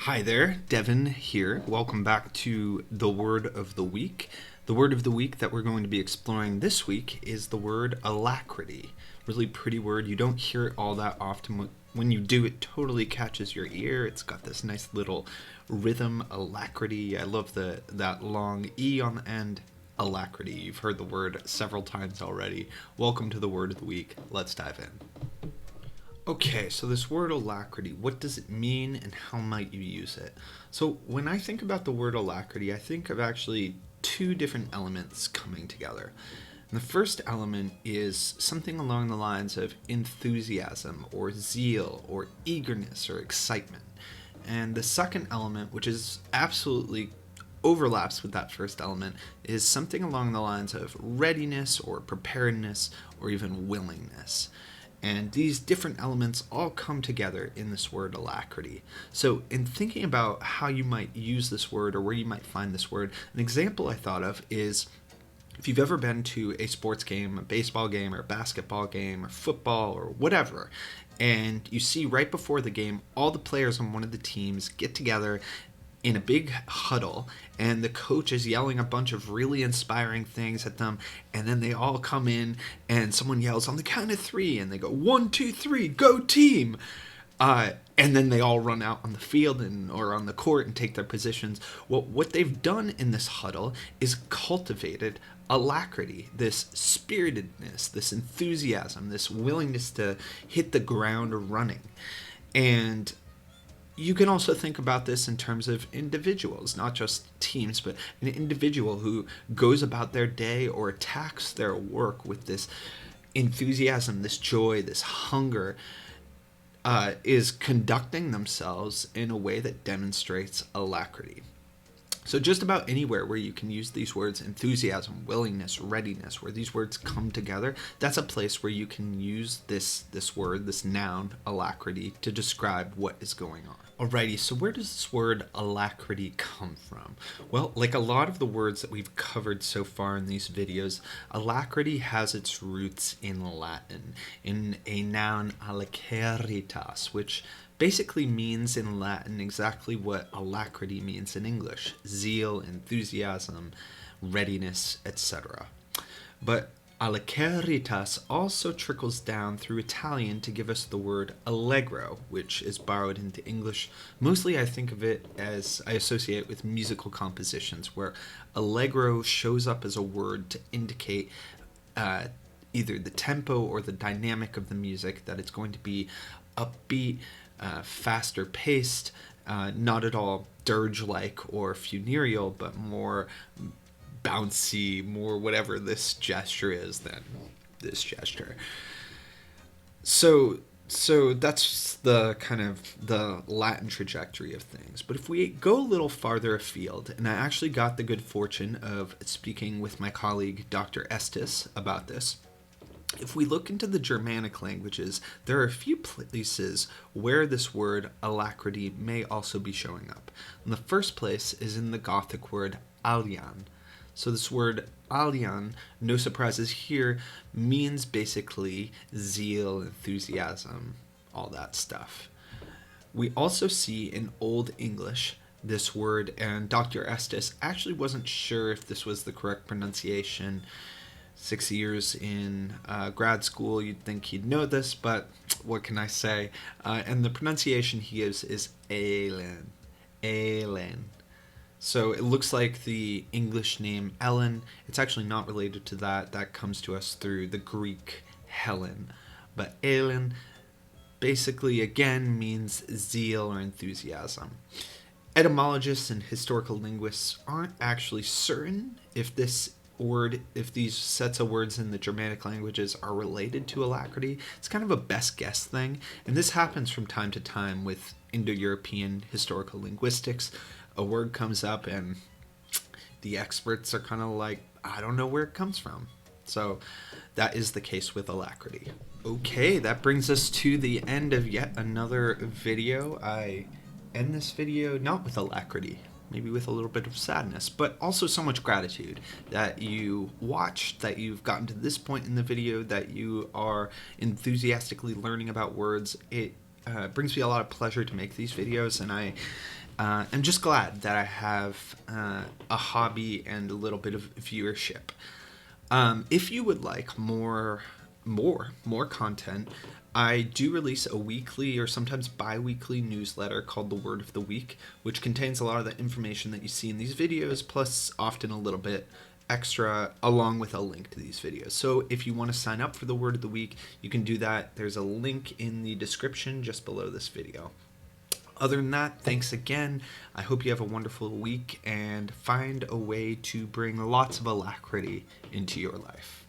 Hi there, Devin here. Welcome back to the Word of the Week. The word of the week that we're going to be exploring this week is the word alacrity. Really pretty word. You don't hear it all that often. When you do, it totally catches your ear. It's got this nice little rhythm, alacrity. I love that long E on the end. Alacrity. You've heard the word several times already. Welcome to the Word of the Week. Let's dive in. Okay, so this word alacrity, what does it mean and how might you use it? So when I think about the word alacrity, I think of actually two different elements coming together. And the first element is something along the lines of enthusiasm or zeal or eagerness or excitement. And the second element, which is absolutely overlaps with that first element, is something along the lines of readiness or preparedness or even willingness. And these different elements all come together in this word alacrity. So in thinking about how you might use this word or where you might find this word, an example I thought of is if you've ever been to a sports game, a baseball game or a basketball game or football or whatever, and you see right before the game all the players on one of the teams get together in a big huddle, and the coach is yelling a bunch of really inspiring things at them, and then they all come in and someone yells on the count of three and they go 1, 2, 3, go team, and then they all run out on the field or on the court and take their positions. Well, what they've done in this huddle is cultivated alacrity, this spiritedness, this enthusiasm, this willingness to hit the ground running. And you can also think about this in terms of individuals, not just teams, but an individual who goes about their day or attacks their work with this enthusiasm, this joy, this hunger, is conducting themselves in a way that demonstrates alacrity. So just about anywhere where you can use these words, enthusiasm, willingness, readiness, where these words come together, that's a place where you can use this word, this noun, alacrity, to describe what is going on. Alrighty, so where does this word alacrity come from? Well, like a lot of the words that we've covered so far in these videos, alacrity has its roots in Latin, in a noun alacritas, which basically means in Latin exactly what alacrity means in English: zeal, enthusiasm, readiness, etc. But alacritas also trickles down through Italian to give us the word allegro, which is borrowed into English. Mostly I think of it as, I associate it with musical compositions, where allegro shows up as a word to indicate either the tempo or the dynamic of the music, that it's going to be upbeat, faster paced, not at all dirge-like or funereal, but more bouncy, more whatever this gesture is than this gesture. So that's the kind of the Latin trajectory of things. But if we go a little farther afield, and I actually got the good fortune of speaking with my colleague Dr. Estes about this, if we look into the Germanic languages, there are a few places where this word alacrity may also be showing up. And the first place is in the Gothic word alian. So this word alian, no surprises here, means basically zeal, enthusiasm, all that stuff. We also see in Old English this word, and Dr. Estes actually wasn't sure if this was the correct pronunciation. 6 years in grad school, you'd think he'd know this, but what can I say? And the pronunciation he gives is Elen. Elen. So it looks like the English name Ellen. It's actually not related to that. That comes to us through the Greek Helen. But Elen basically, again, means zeal or enthusiasm. Etymologists and historical linguists aren't actually certain if these sets of words in the Germanic languages are related to alacrity. It's kind of a best guess thing, and this happens from time to time with Indo-European historical linguistics. A word comes up and the experts are kind of like, I don't know where it comes from. So that is the case with alacrity. Okay, that brings us to the end of yet another video. I end this video not with alacrity, maybe with a little bit of sadness, but also so much gratitude that you watched, that you've gotten to this point in the video, that you are enthusiastically learning about words. It brings me a lot of pleasure to make these videos, and I I'm just glad that I have a hobby and a little bit of viewership. If you would like more content, I do release a weekly or sometimes bi-weekly newsletter called The Word of the Week, which contains a lot of the information that you see in these videos, plus often a little bit extra along with a link to these videos. So if you want to sign up for The Word of the Week, you can do that. There's a link in the description just below this video. Other than that, thanks again. I hope you have a wonderful week and find a way to bring lots of alacrity into your life.